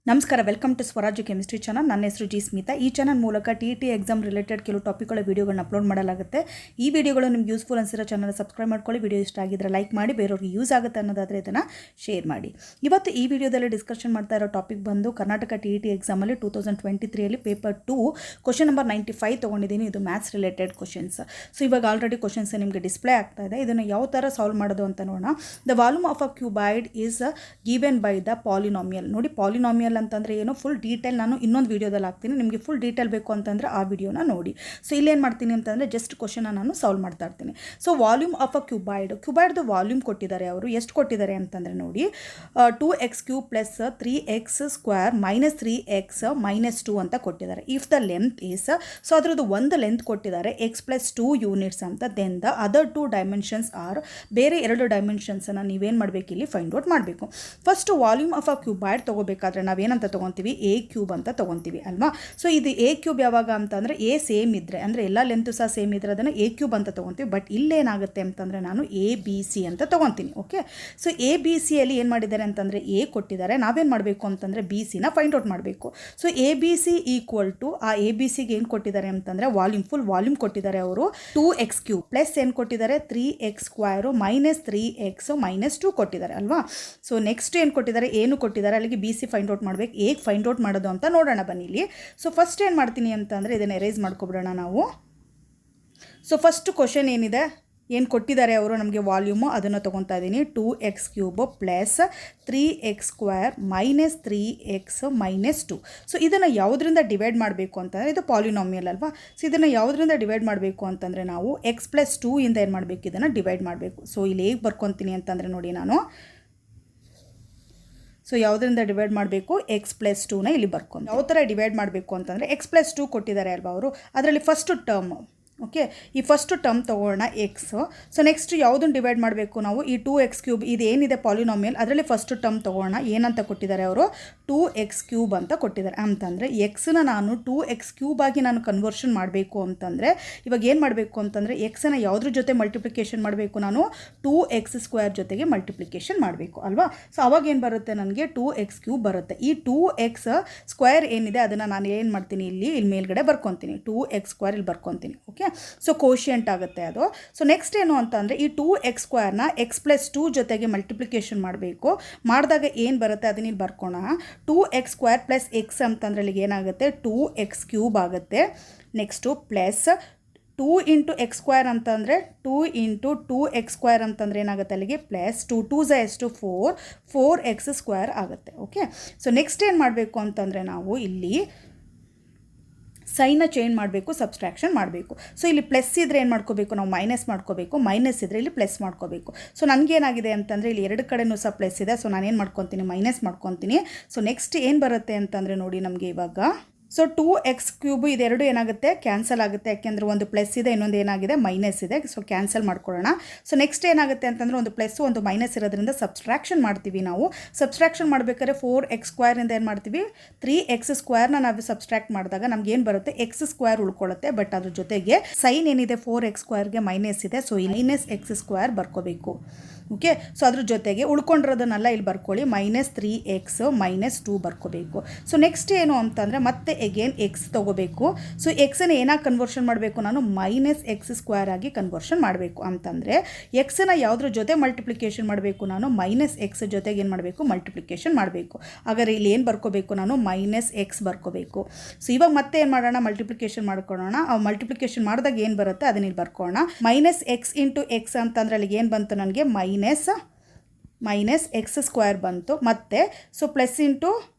ನಮಸ್ಕಾರ, welcome to ಸ್ವರಾಜ್ಯ chemistry channel. ನನ್ನ ಹೆಸರು ಜಿ ಸ್ಮಿತಾ. ಈ ಚಾನಲ್ ಮೂಲಕ ಟಿ ಎಕ್ಸಾಮ್ ರಿಲೇಟೆಡ್ ಕೆಲವು ಟಾಪಿಕ್ಗಳ ವೀಡಿಯೋಗಳನ್ನ ಅಪ್ಲೋಡ್ ಮಾಡಲಾಗುತ್ತೆ. ಈ ವಿಡಿಯೋಗಳು ನಿಮ್ಗೆ ಯೂಸ್ಫುಲ್ ಅನಿಸಿರೋ ಚಾನಲ್ ಸಬ್ಸ್ಕ್ರೈಬ್ ಮಾಡ್ಕೊಳ್ಳಿ. ವಿಡಿಯೋ ಇಷ್ಟ ಆಗಿದ್ರೆ ಲೈಕ್ ಮಾಡಿ, ಬೇರೆಯವ್ರಿಗೆ ಯೂಸ್ ಆಗುತ್ತೆ ಅನ್ನೋದಾದರೆ ಇದನ್ನು ಶೇರ್ ಮಾಡಿ. ಇವತ್ತು ಈ ವಿಡಿಯೋದಲ್ಲಿ ಡಿಸ್ಕಷನ್ ಮಾಡ್ತಾ ಇರೋ ಟಾಪಿಕ್ ಬಂದು ಕರ್ನಾಟಕ ಟಿ ಎಕ್ಸಾಮಲ್ಲಿ 2023 ಪೇಪರ್ 2 ಕ್ವಶನ್ ನಂಬರ್ 95 ತೊಗೊಂಡಿದ್ದೀನಿ. ಇದು ಮ್ಯಾಥ್ಸ್ ರಿಲೇಟೆಡ್ ಕ್ವಶನ್ಸ್. ಸೊ ಇವಾಗ ಆಲ್ರೆಡಿ ಕ್ವಶನ್ಸ್ ನಿಮಗೆ ಡಿಸ್ಪ್ಲೇ ಆಗ್ತಾ ಇದೆ. ಇದನ್ನು ಯಾವ ಥರ ಸಾಲ್ವ್ ಮಾಡೋದು ಅಂತ ನೋಡೋಣ. The volume of a cuboid is given by the polynomial. ನೋಡಿ, ಪಾಲಿನಾಮಿಯಲ್ ಅಂತಂದರೆ ಏನು, ಫುಲ್ ಡೀಟೇಲ್ ನಾನು ಇನ್ನೊಂದು ವೀಡಿಯೋದಲ್ಲಿ ಹಾಕ್ತೀನಿ. ನಿಮಗೆ ಫುಲ್ ಡೀಟೇಲ್ ಬೇಕು ಅಂತಂದರೆ ಆ ವಿಡಿಯೋನ ನೋಡಿ. ಸೊ ಇಲ್ಲೇನು ಮಾಡ್ತೀನಿ ಅಂತಂದರೆ ಜಸ್ಟ್ ಕ್ವಶನ್ನ ನಾನು ಸಾಲ್ವ್ ಮಾಡ್ತಾ ಇರ್ತೀನಿ. ಸೊ ವಾಲ್ಯೂಮ್ ಆಫ್ ಅ ಕ್ಯೂಬಾಯ್ಡ್ದು ವಾಲ್ಯೂಮ್ ಕೊಟ್ಟಿದ್ದಾರೆ. ಅವರು ಎಷ್ಟು ಕೊಟ್ಟಿದ್ದಾರೆ ಅಂತಂದರೆ ನೋಡಿ, 2x³ plus 3x² minus 3x minus 2 ಅಂತ ಕೊಟ್ಟಿದ್ದಾರೆ. If the length is, so ಅದರದ್ದು ಒಂದು ಲೆಂತ್ ಕೊಟ್ಟಿದ್ದಾರೆ x+2 ಯೂನಿಟ್ಸ್ ಅಂತ. Then the other 2 dimensions are, ಬೇರೆ 2 ಡೈಮೆನ್ಷನ್ಸನ್ನು ನೀವೇನು ಮಾಡಬೇಕು, ಇಲ್ಲಿ ಫೈಂಡ್ ಔಟ್ ಮಾಡಬೇಕು. First volume of a cuboid ತೊಗೋಬೇಕಾದ್ರೆ ನಾವೇನಂತ ತೊಗೊತೀವಿ, A³ ಅಂತ ತೊಗೊತೀವಿ ಅಲ್ವಾ. ಸೊ ಇದು A³ ಯಾವಾಗ ಅಂತಂದರೆ ಎ ಸೇಮ್ ಇದ್ದರೆ, ಅಂದರೆ ಎಲ್ಲ ಲೆಂತು ಸಹ ಸೇಮ್ ಇದ್ದರೆ ಅದನ್ನು A³ ಅಂತ ತೊಗೊತೀವಿ. ಬಟ್ ಇಲ್ಲೇನಾಗುತ್ತೆ ಅಂತಂದರೆ ನಾನು ABC ಅಂತ ತೊಗೊತೀನಿ. ಓಕೆ, ಸೊ ABCಯಲ್ಲಿ ಏನು ಮಾಡಿದ್ದಾರೆ ಅಂತಂದರೆ ಎ ಕೊಟ್ಟಿದ್ದಾರೆ. ನಾವೇನು ಮಾಡಬೇಕು ಅಂತಂದರೆ BCನ ಫೈಂಡ್ ಔಟ್ ಮಾಡಬೇಕು. ಸೊ ABC ಈಕ್ವಲ್ ಟು ಆ ABCಗೆ ಏನು ಕೊಟ್ಟಿದ್ದಾರೆ ಅಂತಂದರೆ ಫುಲ್ ವಾಲ್ಯೂಮ್ ಕೊಟ್ಟಿದ್ದಾರೆ. ಅವರು 2x³ ಪ್ಲಸ್ ಏನು ಕೊಟ್ಟಿದ್ದಾರೆ, 3x² ಮೈನಸ್ 3x ಮೈನಸ್ 2 ಕೊಟ್ಟಿದ್ದಾರೆ ಅಲ್ವಾ. ಸೊ ನೆಕ್ಸ್ಟ್ ಏನು ಕೊಟ್ಟಿದ್ದಾರೆ, ಏನು ಕೊಟ್ಟಿದ್ದಾರೆ, ಅಲ್ಲಿಗೆ BC ಫೈಂಡ್ ಔಟ್ ಮಾಡಬೇಕು. ಹೇಗೆ ಫೈಂಡ್ ಔಟ್ ಮಾಡೋದು ಅಂತ ನೋಡೋಣ ಬನ್ನಿ ಇಲ್ಲಿ. ಸೊ ಫಸ್ಟ್ ಏನು ಮಾಡ್ತೀನಿ ಅಂತಂದರೆ ಇದನ್ನು ಎರೇಸ್ ಮಾಡ್ಕೊಬಿಡೋಣ ನಾವು. ಸೊ ಫಸ್ಟ್ ಕ್ವಶನ್ ಏನಿದೆ, ಏನು ಕೊಟ್ಟಿದ್ದಾರೆ ಅವರು ನಮಗೆ ವಾಲ್ಯೂಮು, ಅದನ್ನು ತೊಗೊತಾ ಇದ್ದೀನಿ. 2x³ plus 3x² minus 3x minus 2. So ಇದನ್ನು ಯಾವುದರಿಂದ ಡಿವೈಡ್ ಮಾಡಬೇಕು ಅಂತಂದರೆ, ಇದು ಪಾಲಿನಾಮಿಯಲ್ ಅಲ್ವಾ. ಸೊ ಇದನ್ನು ಯಾವುದರಿಂದ ಡಿವೈಡ್ ಮಾಡಬೇಕು ಅಂತಂದರೆ ನಾವು x+2 ಇಂದ ಏನು ಮಾಡಬೇಕು, ಇದನ್ನು ಡಿವೈಡ್ ಮಾಡಬೇಕು. ಸೊ ಇಲ್ಲಿ ಹೇಗೆ ಬರ್ಕೊತೀನಿ ಅಂತಂದರೆ ನೋಡಿ, ನಾನು ಸೊ ಯಾವುದರಿಂದ ಡಿವೈಡ್ ಮಾಡಬೇಕು, x+2ನ ಇಲ್ಲಿ ಬರ್ಕೊಂಡು ಯಾವ ಥರ ಡಿವೈಡ್ ಮಾಡಬೇಕು ಅಂತಂದರೆ, x+2 ಕೊಟ್ಟಿದ್ದಾರೆ ಅಲ್ವಾ ಅವರು, ಅದರಲ್ಲಿ ಫಸ್ಟ್ ಟರ್ಮ್. ಓಕೆ, ಈ ಫಸ್ಟ್ ಟರ್ಮ್ ತೊಗೊಳ್ಳೋಣ ಎಕ್ಸ್. ಸೊ ನೆಕ್ಸ್ಟ್ ಯಾವುದನ್ನು ಡಿವೈಡ್ ಮಾಡಬೇಕು ನಾವು, ಈ 2x³ ಇದೇನಿದೆ ಪಾಲಿನಾಮಿಯಲ್, ಅದರಲ್ಲಿ ಫಸ್ಟ್ ಟರ್ಮ್ ತೊಗೊಳ್ಳೋಣ. ಏನಂತ ಕೊಟ್ಟಿದ್ದಾರೆ ಅವರು, 2x³ ಅಂತ ಕೊಟ್ಟಿದ್ದಾರೆ. ಅಂತಂದರೆ ಎಕ್ಸನ್ನ ನಾನು 2x³ ಆಗಿ ನಾನು ಕನ್ವರ್ಷನ್ ಮಾಡಬೇಕು ಅಂತಂದರೆ ಇವಾಗ ಏನು ಮಾಡಬೇಕು ಅಂತಂದರೆ, ಎಕ್ಸನ್ನು ಯಾವುದ್ರ ಜೊತೆ ಮಲ್ಟಿಪ್ಲಿಕೇಶನ್ ಮಾಡಬೇಕು, ನಾನು 2x² ಜೊತೆಗೆ ಮಲ್ಟಿಪ್ಲಿಕೇಶನ್ ಮಾಡಬೇಕು ಅಲ್ವಾ. ಸೊ ಅವಾಗ ಏನು ಬರುತ್ತೆ, ನನಗೆ 2x³ ಬರುತ್ತೆ. ಈ 2x² ಏನಿದೆ ಅದನ್ನು ನಾನು ಏನು ಮಾಡ್ತೀನಿ, ಇಲ್ಲಿ ಮೇಲ್ಗಡೆ ಬರ್ಕೊತೀನಿ, 2x² ಇಲ್ಲಿ ಬರ್ಕೊತೀನಿ. ಓಕೆ, ಸೊ ಕೋಶಿಯಂಟ್ ಆಗುತ್ತೆ ಅದು. ಸೊ ನೆಕ್ಸ್ಟ್ ಏನು ಅಂತ ಅಂದರೆ, ಈ 2x² x+2 ಜೊತೆಗೆ ಮಲ್ಟಿಪ್ಲಿಕೇಶನ್ ಮಾಡಬೇಕು. ಮಾಡಿದಾಗ ಏನು ಬರುತ್ತೆ ಅದನ್ನ ಇಲ್ಲಿ ಬರ್ಕೋಣ. 2x² ಪ್ಲಸ್ x ಅಂತಂದ್ರೆ ಅಲ್ಲಿಗೆ ಏನಾಗುತ್ತೆ, 2x³ ಆಗುತ್ತೆ. ನೆಕ್ಸ್ಟು ಪ್ಲಸ್ 2 ಇಂಟು x² ಅಂತಂದರೆ 2 ಇಂಟು 2x² ಅಂತಂದರೆ ಏನಾಗುತ್ತೆ, ಅಲ್ಲಿಗೆ ಪ್ಲಸ್ 2 2 ಎಷ್ಟು 4x² ಆಗುತ್ತೆ. ಓಕೆ, ಸೊ ನೆಕ್ಸ್ಟ್ ಏನು ಮಾಡಬೇಕು ಅಂತಂದರೆ ನಾವು ಇಲ್ಲಿ ಸೈನ್ನ ಚೇಂಜ್ ಮಾಡಬೇಕು, ಸಬ್ಸ್ಟ್ರಾಕ್ಷನ್ ಮಾಡಬೇಕು. ಸೊ ಇಲ್ಲಿ ಪ್ಲಸ್ ಇದ್ದರೆ ಏನು ಮಾಡ್ಕೋಬೇಕು, ನಾವು ಮೈನಸ್ ಮಾಡ್ಕೋಬೇಕು. ಮೈನಸ್ ಇದ್ದರೆ ಇಲ್ಲಿ ಪ್ಲಸ್ ಮಾಡ್ಕೋಬೇಕು. ಸೊ ನನಗೇನಾಗಿದೆ ಅಂತಂದರೆ ಇಲ್ಲಿ ಎರಡು ಕಡೆನೂ ಸಹ ಪ್ಲಸ್ ಇದೆ. ಸೊ ನಾನೇನು ಮಾಡ್ಕೊತೀನಿ, ಮೈನಸ್ ಮಾಡ್ಕೊತೀನಿ. ಸೊ ನೆಕ್ಸ್ಟ್ ಏನು ಬರುತ್ತೆ ಅಂತಂದರೆ ನೋಡಿ, ನಮಗೆ ಇವಾಗ ಸೊ 2x³ ಇದೆರಡು ಏನಾಗುತ್ತೆ, ಕ್ಯಾನ್ಸಲ್ ಆಗುತ್ತೆ. ಯಾಕೆಂದರೆ ಒಂದು ಪ್ಲಸ್ ಇದೆ, ಇನ್ನೊಂದು ಏನಾಗಿದೆ, ಮೈನಸ್ ಇದೆ. ಸೊ ಕ್ಯಾನ್ಸಲ್ ಮಾಡ್ಕೊಳ್ಳೋಣ. ಸೊ ನೆಕ್ಸ್ಟ್ ಏನಾಗುತ್ತೆ ಅಂತಂದರೆ, ಒಂದು ಪ್ಲಸ್ಸು ಒಂದು ಮೈನಸ್ ಇರೋದ್ರಿಂದ ಸಬ್ಸ್ಟ್ರಾಕ್ಷನ್ ಮಾಡ್ತೀವಿ ನಾವು. ಸಬ್ಸ್ಟ್ರಾಕ್ಷನ್ ಮಾಡಬೇಕಾದ್ರೆ 4x² ಇಂದ ಏನು ಮಾಡ್ತೀವಿ, 3x² ನಾವು ಸಬ್ಸ್ಟ್ರಾಕ್ಟ್ ಮಾಡಿದಾಗ ನಮ್ಗೆ ಏನು ಬರುತ್ತೆ, x² ಉಳ್ಕೊಳ್ಳುತ್ತೆ. ಬಟ್ ಅದ್ರ ಜೊತೆಗೆ ಸೈನ್ ಏನಿದೆ 4x² ಮೈನಸ್ ಇದೆ. ಸೊ ಇಲ್ಲಿ ಮೈನಸ್ x² ಬರ್ಕೋಬೇಕು. ಓಕೆ, ಸೊ ಅದ್ರ ಜೊತೆಗೆ ಉಳ್ಕೊಂಡಿರೋದನ್ನೆಲ್ಲ ಇಲ್ಲಿ ಬರ್ಕೊಳ್ಳಿ, ಮೈನಸ್ 3x ಮೈನಸ್ 2 ಬರ್ಕೋಬೇಕು. ಸೊ ನೆಕ್ಸ್ಟ್ ಏನು ಅಂತಂದರೆ ಮತ್ತೆ ಎಗೇನ್ ಎಕ್ಸ್ ತೊಗೋಬೇಕು. ಸೊ ಎಕ್ಸನ್ನು ಏನಾಗಿ ಕನ್ವರ್ಷನ್ ಮಾಡಬೇಕು, ನಾನು ಮೈನಸ್ x² ಆಗಿ ಕನ್ವರ್ಷನ್ ಮಾಡಬೇಕು. ಅಂತಂದರೆ ಎಕ್ಸನ್ನು ಯಾವುದ್ರ ಜೊತೆ ಮಲ್ಟಿಪ್ಲಿಕೇಶನ್ ಮಾಡಬೇಕು, ನಾನು ಮೈನಸ್ ಎಕ್ಸ್ ಜೊತೆಗೆ ಏನು ಮಾಡಬೇಕು, ಮಲ್ಟಿಪ್ಲಿಕೇಶನ್ ಮಾಡಬೇಕು. ಹಾಗಾದರೆ ಇಲ್ಲಿ ಏನು ಬರ್ಕೋಬೇಕು, ನಾನು ಮೈನಸ್ x ಬರ್ಕೋಬೇಕು. ಸೊ ಇವಾಗ ಮತ್ತೆ ಏನು ಮಾಡೋಣ, ಮಲ್ಟಿಪ್ಲಿಕೇಶನ್ ಮಾಡ್ಕೊಳ್ಳೋಣ. ಆ ಮಲ್ಟಿಪ್ಲಿಕೇಶನ್ ಮಾಡಿದಾಗ ಏನು ಬರುತ್ತೆ ಅದನ್ನ ಇಲ್ಲಿ ಬರ್ಕೊಳ್ಳೋಣ. ಮೈನಸ್ x ಇಂಟು ಎಕ್ಸ್ ಅಂತಂದರೆ ಅಲ್ಲಿಗೆ ಏನು ಬಂತು, ನನಗೆ ಮೈನಸ್ x² ಬಂತು. ಮತ್ತು so plus into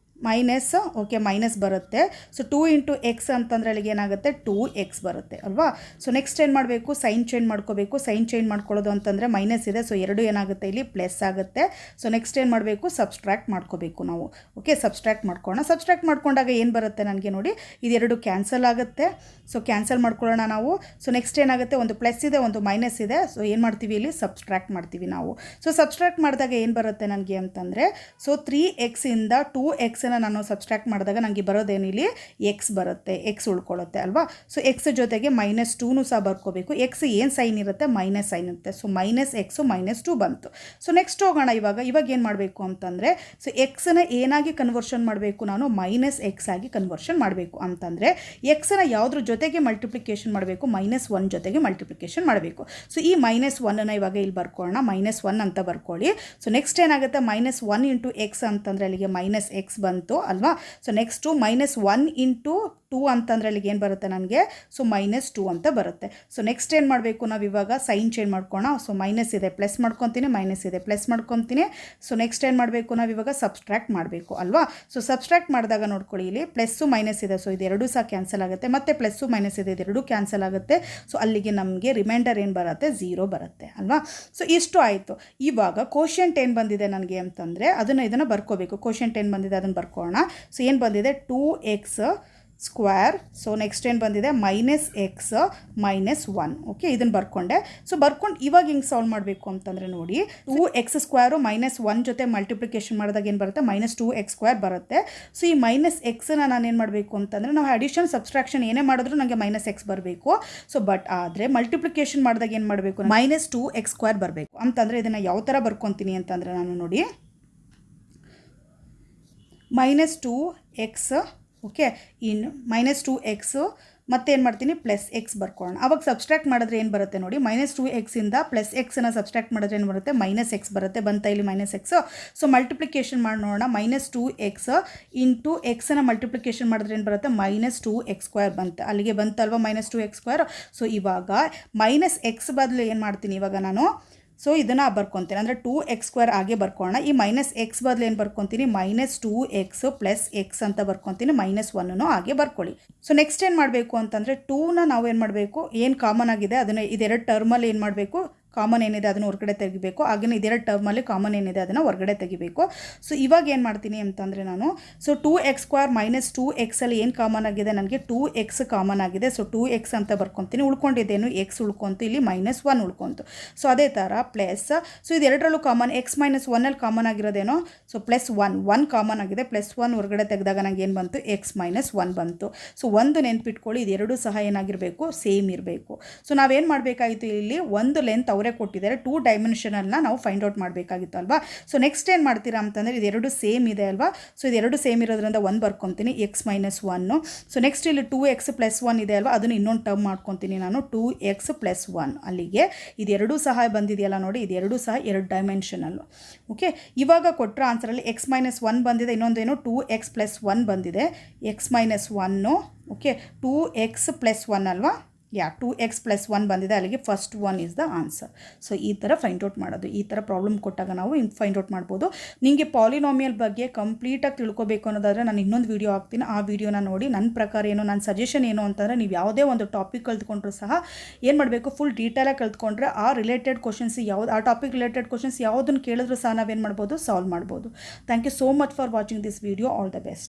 minus, okay minus ಬರುತ್ತೆ. ಸೊ 2 ಇಂಟು ಎಕ್ಸ್ ಅಂತಂದರೆ ಅಲ್ಲಿಗೆ ಏನಾಗುತ್ತೆ, 2x ಬರುತ್ತೆ ಅಲ್ವಾ. ಸೊ ನೆಕ್ಸ್ಟ್ ಏನು ಮಾಡಬೇಕು, ಸೈನ್ ಚೇಂಜ್ ಮಾಡ್ಕೋಬೇಕು. ಸೈನ್ ಚೇಂಜ್ ಮಾಡ್ಕೊಳ್ಳೋದು ಅಂತಂದರೆ ಮೈನಸ್ ಇದೆ. ಸೊ ಎರಡು ಏನಾಗುತ್ತೆ, ಇಲ್ಲಿ ಪ್ಲಸ್ ಆಗುತ್ತೆ. ಸೊ ನೆಕ್ಸ್ಟ್ ಏನು ಮಾಡಬೇಕು, ಸಬ್ಸ್ಟ್ರಾಕ್ಟ್ ಮಾಡ್ಕೋಬೇಕು ನಾವು. ಓಕೆ, ಸಬ್ಸ್ಟ್ರಾಕ್ಟ್ ಮಾಡ್ಕೊಳ್ಳೋಣ. ಸಬ್ಸ್ಟ್ರಾಕ್ಟ್ ಮಾಡ್ಕೊಂಡಾಗ ಏನು ಬರುತ್ತೆ ನನಗೆ ನೋಡಿ, ಇದೆರಡು ಕ್ಯಾನ್ಸಲ್ ಆಗುತ್ತೆ. ಸೊ ಕ್ಯಾನ್ಸಲ್ ಮಾಡ್ಕೊಳ್ಳೋಣ ನಾವು. ಸೊ ನೆಕ್ಸ್ಟ್ ಏನಾಗುತ್ತೆ, ಒಂದು ಪ್ಲಸ್ ಇದೆ, ಒಂದು ಮೈನಸ್ ಇದೆ. ಸೊ ಏನು ಮಾಡ್ತೀವಿ, ಇಲ್ಲಿ ಸಬ್ಸ್ಟ್ರಾಕ್ಟ್ ಮಾಡ್ತೀವಿ ನಾವು. ಸೊ ಸಬ್ಸ್ಟ್ರಾಕ್ಟ್ ಮಾಡಿದಾಗ ಏನು ಬರುತ್ತೆ ನನಗೆ ಅಂತಂದರೆ, ಸೊ 3x ಇಂದ 2x ಎಕ್ಸನ್ನು ನಾನು ಸಬ್ಸ್ಟ್ರಾಕ್ಟ್ ಮಾಡಿದಾಗ ನನಗೆ ಬರೋದೇನು ಇಲ್ಲಿ ಎಕ್ಸ್ ಬರುತ್ತೆ, ಎಕ್ಸ್ ಉಳ್ಕೊಳ್ಳುತ್ತೆ ಅಲ್ವಾ. ಸೊ ಎಕ್ಸ್ ಜೊತೆಗೆ -2 ಸಹ ಬರ್ಕೋಬೇಕು. ಎಕ್ಸ್ ಏನು ಸೈನ್ ಇರುತ್ತೆ, ಮೈನಸ್ ಸೈನ್ ಇರುತ್ತೆ. ಸೊ -x -2 ಬಂತು. ಸೊ ನೆಕ್ಸ್ಟ್ ಹೋಗೋಣ. ಇವಾಗ ಏನು ಮಾಡಬೇಕು ಅಂತಂದರೆ, ಸೊ ಎಕ್ಸನ್ನ ಏನಾಗಿ ಕನ್ವರ್ಷನ್ ಮಾಡಬೇಕು, ನಾನು -x ಆಗಿ ಕನ್ವರ್ಷನ್ ಮಾಡಬೇಕು ಅಂತಂದರೆ ಎಕ್ಸನ್ನ ಯಾವುದ್ರ ಜೊತೆಗೆ ಮಲ್ಟಿಪ್ಲಿಕೇಶನ್ ಮಾಡಬೇಕು, -1 ಜೊತೆಗೆ ಮಲ್ಟಿಪ್ಲಿಕೇಶನ್ ಮಾಡಬೇಕು. ಸೊ ಈ -1ನ ಇವಾಗ ಇಲ್ಲಿ ಬರ್ಕೊಳ್ಳೋಣ, -1 ಅಂತ ಬರ್ಕೊಳ್ಳಿ. ಸೊ ನೆಕ್ಸ್ಟ್ ಏನಾಗುತ್ತೆ, -1 × x ಅಂತಂದರೆ ಅಲ್ಲಿಗೆ -x ಬಂತು ಅಲ್ವಾ. ಸೊ ನೆಕ್ಸ್ಟು -1 × 2 ಅಂತಂದರೆ ಅಲ್ಲಿಗೆ ಏನು ಬರುತ್ತೆ ನನಗೆ, ಸೊ -2 ಅಂತ ಬರುತ್ತೆ. ಸೊ ನೆಕ್ಸ್ಟ್ ಏನು ಮಾಡಬೇಕು, ನಾವು ಇವಾಗ ಸೈನ್ ಚೇಂಜ್ ಮಾಡ್ಕೋಣ. ಸೊ ಮೈನಸ್ ಇದೆ ಪ್ಲಸ್ ಮಾಡ್ಕೊತೀನಿ, ಮೈನಸ್ ಇದೆ ಪ್ಲಸ್ ಮಾಡ್ಕೊತೀನಿ. ಸೊ ನೆಕ್ಸ್ಟ್ ಏನು ಮಾಡಬೇಕು, ನಾವು ಇವಾಗ ಸಬ್ಸ್ಟ್ರಾಕ್ಟ್ ಮಾಡಬೇಕು ಅಲ್ವಾ. ಸೊ ಸಬ್ಸ್ಟ್ರಾಕ್ಟ್ ಮಾಡಿದಾಗ ನೋಡ್ಕೊಳ್ಳಿ, ಇಲ್ಲಿ ಪ್ಲಸ್ಸು ಮೈನಸ್ ಇದೆ. ಸೊ ಇದೆರಡೂ ಸಹ ಕ್ಯಾನ್ಸಲ್ ಆಗುತ್ತೆ, ಮತ್ತು ಪ್ಲಸ್ಸು ಮೈನಸ್ ಇದೆ, ಇದೆರಡೂ ಕ್ಯಾನ್ಸಲ್ ಆಗುತ್ತೆ. ಸೊ ಅಲ್ಲಿಗೆ ನಮಗೆ ರಿಮೈಂಡರ್ ಏನು ಬರುತ್ತೆ, 0 ಬರುತ್ತೆ ಅಲ್ವಾ. ಸೊ ಇಷ್ಟು ಆಯಿತು. ಇವಾಗ ಕೋಶೆಂಟ್ ಏನು ಬಂದಿದೆ ನನಗೆ ಅಂತಂದರೆ ಇದನ್ನು ಬರ್ಕೋಬೇಕು. ಕೋಶೆಂಟ್ ಏನು ಬಂದಿದೆ ಅದನ್ನು ಬರ್ಕೋಣ. ಸೊ ಏನು ಬಂದಿದೆ, 2x ಸ್ಕ್ವೇರ್. ಸೊ ನೆಕ್ಸ್ಟ್ ಏನು ಬಂದಿದೆ, -x -1. ಓಕೆ, ಇದನ್ನು ಬರ್ಕೊಂಡೆ. ಸೊ ಬರ್ಕೊಂಡು ಇವಾಗ ಹಿಂಗೆ ಸಾಲ್ವ್ ಮಾಡಬೇಕು ಅಂತಂದರೆ ನೋಡಿ, 2x ಸ್ಕ್ವೇರು -1 ಜೊತೆ ಮಲ್ಟಿಪ್ಲಿಕೇಶನ್ ಮಾಡಿದಾಗ ಏನು ಬರುತ್ತೆ, -2x² ಬರುತ್ತೆ. ಸೊ ಈ -xನ ನಾನೇನು ಮಾಡಬೇಕು ಅಂತಂದರೆ, ನಾವು ಅಡಿಷನ್ ಸಬ್ಸ್ಟ್ರಾಕ್ಷನ್ ಏನೇ ಮಾಡಿದ್ರು ನನಗೆ -x ಬರಬೇಕು. ಸೊ ಬಟ್ ಆದರೆ ಮಲ್ಟಿಪ್ಲಿಕೇಶನ್ ಮಾಡಿದಾಗ ಏನು ಮಾಡಬೇಕು, -2x² ಬರಬೇಕು. ಅಂತಂದರೆ ಇದನ್ನು ಯಾವ ಥರ ಬರ್ಕೊತೀನಿ ಅಂತಂದರೆ, ನಾನು ನೋಡಿ -2x ಓಕೆ ಇನ್ -2x ಮತ್ತೇನು ಮಾಡ್ತೀನಿ, +x ಬರ್ಕೊಳ್ಳೋಣ. ಅವಾಗ ಸಬ್ಸ್ಟ್ರಾಕ್ಟ್ ಮಾಡಿದ್ರೆ ಏನು ಬರುತ್ತೆ ನೋಡಿ, -2x ಇಂದ +xನ ಸಬ್ಸ್ಟ್ರಾಕ್ಟ್ ಮಾಡಿದ್ರೆ ಏನು ಬರುತ್ತೆ, -x ಬರುತ್ತೆ. ಬಂತ ಇಲ್ಲಿ -x. ಸೊ ಮಲ್ಟಿಪ್ಲಿಕೇಶನ್ ಮಾಡಿ ನೋಡೋಣ. -2x × xನ ಮಲ್ಟಿಪ್ಲಿಕೇಶನ್ ಮಾಡಿದ್ರೆ ಏನು ಬರುತ್ತೆ, -2x² ಬಂತು. ಅಲ್ಲಿಗೆ ಬಂತಲ್ವ -2x². ಸೊ ಇವಾಗ -x ಬದಲು ಏನು ಮಾಡ್ತೀನಿ ಇವಾಗ ನಾನು, ಸೊ ಇದನ್ನು ಬರ್ಕೊತೀನಿ, ಅಂದರೆ 2x² ಆಗೇ ಬರ್ಕೊಳ್ಳೋಣ. ಈ -x ಬದಲು ಏನು ಬರ್ಕೊತೀನಿ, -2x + x ಅಂತ ಬರ್ಕೊತೀನಿ. -1 ಹಾಗೆ ಬರ್ಕೊಳ್ಳಿ. ಸೊ ನೆಕ್ಸ್ಟ್ ಏನು ಮಾಡಬೇಕು ಅಂತಂದರೆ, 2ನ ನಾವು ಏನು ಮಾಡಬೇಕು, ಏನು ಕಾಮನ್ ಆಗಿದೆ ಅದನ್ನು ಇದೆರಡು ಟರ್ಮಲ್ಲಿ ಏನು ಮಾಡಬೇಕು, ಕಾಮನ್ ಏನಿದೆ ಅದನ್ನು ಹೊರಗಡೆ ತೆಗಿಬೇಕು. ಹಾಗೆಯೇ ಇದೆರಡು ಟರ್ಮಲ್ಲಿ ಕಾಮನ್ ಏನಿದೆ ಅದನ್ನು ಹೊರಗಡೆ ತೆಗಿಬೇಕು. ಸೊ ಇವಾಗ ಏನು ಮಾಡ್ತೀನಿ ಅಂತಂದರೆ ನಾನು, ಸೊ 2x² -2x ಅಲ್ಲಿ ಏನು ಕಾಮನ್ ಆಗಿದೆ, ನನಗೆ 2x ಕಾಮನ್ ಆಗಿದೆ. ಸೊ 2x ಅಂತ ಬರ್ಕೊತೀನಿ. ಉಳ್ಕೊಂಡಿದ್ದೇನು, x ಉಳ್ಕೊಂತು, ಇಲ್ಲಿ -1 ಉಳ್ಕೊಂತು. ಸೊ ಅದೇ ಥರ ಪ್ಲಸ್, ಸೊ ಇದೆರಡರಲ್ಲೂ ಕಾಮನ್, x - 1 ಅಲ್ಲಿ ಕಾಮನ್ ಆಗಿರೋದೇನೋ, ಸೊ +1 ಕಾಮನ್ ಆಗಿದೆ. +1 ಹೊರಗಡೆ ತೆಗೆದಾಗ ನನಗೆ ಏನು ಬಂತು, x - 1 ಬಂತು. ಸೊ ಒಂದು ನೆನ್ಪಿಟ್ಕೊಳ್ಳಿ, ಇದೆರಡೂ ಸಹ ಏನಾಗಿರಬೇಕು, ಸೇಮ್ ಇರಬೇಕು. ಸೊ ನಾವೇನು ಮಾಡಬೇಕಾಗಿತ್ತು, ಇಲ್ಲಿ ಒಂದು ಲೆಂತ್ ಅವರೇ ಕೊಟ್ಟಿದ್ದಾರೆ, 2 ಡೈಮೆನ್ಷನಲ್ನ ನಾವು ಫೈಂಡ್ ಔಟ್ ಮಾಡಬೇಕಾಗಿತ್ತು ಅಲ್ವಾ. ಸೊ ನೆಕ್ಸ್ಟ್ ಏನು ಮಾಡ್ತೀರಾ ಅಂತಂದರೆ, ಇದೆರಡು ಸೇಮ್ ಇದೆ ಅಲ್ವಾ. ಸೊ ಇದೆರಡು ಸೇಮ್ ಇರೋದ್ರಿಂದ 1 ಬರ್ಕೊತೀನಿ, x - 1. ಸೊ ನೆಕ್ಸ್ಟ್ ಇಲ್ಲಿ 2x + 1 ಇದೆ ಅಲ್ವಾ, ಅದನ್ನು ಇನ್ನೊಂದು ಟರ್ಮ್ ಮಾಡ್ಕೊತೀನಿ ನಾನು, 2x + 1. ಅಲ್ಲಿಗೆ ಇದೆರಡೂ ಸಹ ಬಂದಿದೆಯಲ್ಲ ನೋಡಿ, ಇದೆರಡೂ ಸಹ 2 ಡೈಮೆನ್ಷನಲ್ಲು. ಓಕೆ, ಇವಾಗ ಕೊಟ್ಟರೆ ಆನ್ಸರಲ್ಲಿ x - 1 ಬಂದಿದೆ, ಇನ್ನೊಂದೇನು 2x + 1 ಬಂದಿದೆ, x - 1 ಓಕೆ 2x + 1 ಅಲ್ವಾ. 2x + 1 ಬಂದಿದೆ, ಅಲ್ಲಿಗೆ first 1 is the answer. So ಈ ಥರ ಫೈಂಡ್ ಔಟ್ ಮಾಡೋದು, ಈ ಥರ ಪ್ರಾಬ್ಲಮ್ ಕೊಟ್ಟಾಗ ನಾವು ಫೈಂಡ್ ಔಟ್ ಮಾಡ್ಬೋದು. ನಿಮಗೆ ಪಾಲಿನಾಮಿಯಲ್ ಬಗ್ಗೆ ಕಂಪ್ಲೀಟಾಗಿ ತಿಳ್ಕೊಬೇಕು ಅನ್ನೋದಾದರೆ ನಾನು ಇನ್ನೊಂದು ವೀಡಿಯೋ ಹಾಕ್ತೀನಿ. ಆ ವಿಡಿಯೋನ ನೋಡಿ ನನ್ನ ಪ್ರಕಾರ ಏನು, ನನ್ನ ಸಜೆಷನ್ ಏನು ಅಂತಂದರೆ, ನೀವು ಯಾವುದೇ ಒಂದು ಟಾಪಿಕ್ ಕಲ್ತ್ಕೊಂಡ್ರೂ ಸಹ ಏನು ಮಾಡಬೇಕು, ಫುಲ್ ಡೀಟೇಲಾಗಿ ಕಲ್ತ್ಕೊಂಡ್ರೆ ಆ ರಿಲೇಟೆಡ್ ಕ್ವಶನ್ಸ್ ಯಾವ್ದು, ಆ ಟಾಪಿಕ್ ರಿಲೇಟೆಡ್ ಕ್ವಶನ್ಸ್ ಯಾವುದನ್ನು ಕೇಳಿದ್ರು ಸಹ ನಾವೇನು ಮಾಡ್ಬೋದು, ಸಾಲ್ವ್ ಮಾಡ್ಬೋದು. Thank you so much for watching this video. All the best.